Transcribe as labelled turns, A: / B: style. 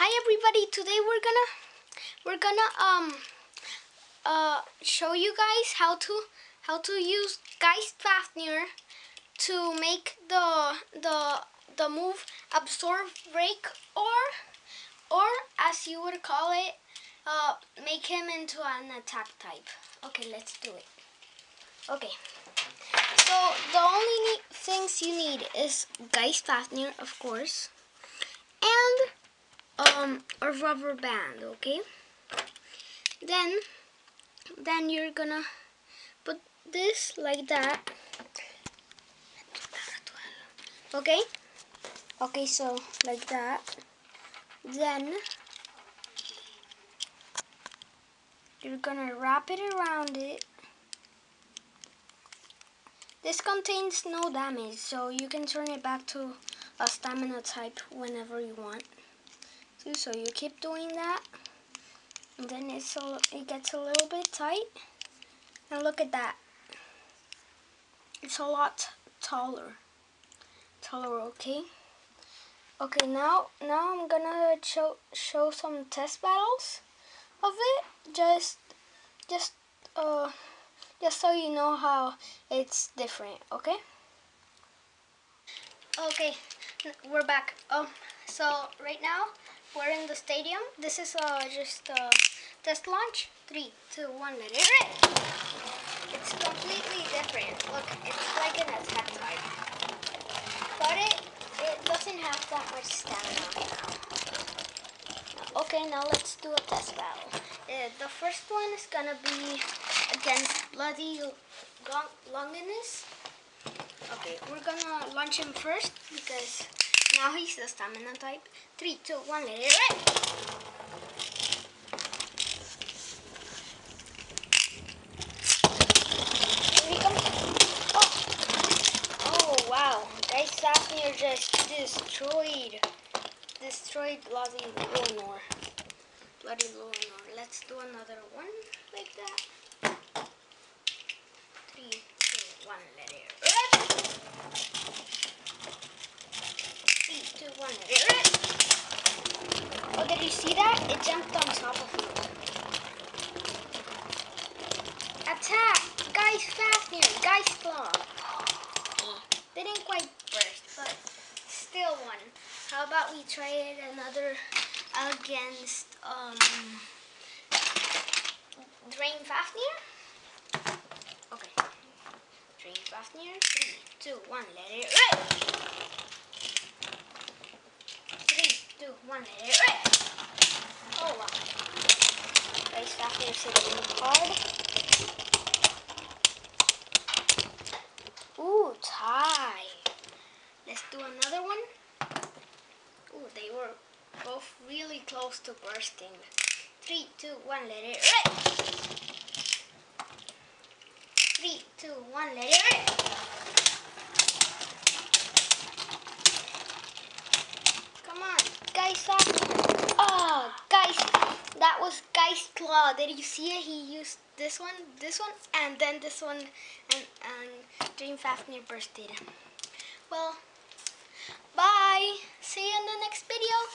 A: Hi everybody. Today we're gonna show you guys how to use GEIST FAFNIR to make the move absorb break, or as you would call it, make him into an attack type. Okay, let's do it. Okay, so the only things you need is GEIST FAFNIR, of course, and a rubber band. Okay, then you're gonna put this like that. Okay, so like that. Then you're gonna wrap it around it. This contains no damage, so you can turn it back to a stamina type whenever you want. So you keep doing that, and then it gets a little bit tight. And look at that. It's a lot taller. Okay. Okay, now I'm gonna show some test battles of it. Just so you know how it's different. Okay. Okay, we're back. So right now we're in the stadium. This is just a test launch. 3, 2, 1, let it rip. It's completely different. Look, it's like an attack type, but it doesn't have that much stamina now. Okay, now let's do a test battle. The first one is gonna be against Bloody Longinus. Okay, we're gonna launch him first because now he's the stamina type. 3, 2, 1, let it rip! Here he comes. Oh wow! GEIST FAFNIR just destroyed Bloody Longinus. Let's do another one like that. 3, 2, 1, let it rip! 3, 2, 1, let it rip! Oh, did you see that? It jumped on top of you. Attack! GEIST FAFNIR! GEIST Claw! Didn't quite burst, but still won. How about we try it another against Drain FAFNIR? Okay. Drain FAFNIR. 3, 2, 1, let it rip! 3, 2, 1, let it rip! Oh wow. GEIST FAFNIR hitting hard. Ooh, tie. Let's do another one. Ooh, they were both really close to bursting. 3, 2, 1, let it rip! 3, 2, 1, let it rip! Come on, GEIST FAFNIR. Oh, GEIST. That was GEIST Claw. Did you see it? He used this one, and then this one, and Drain FAFNIR bursted. Well, bye. See you in the next video.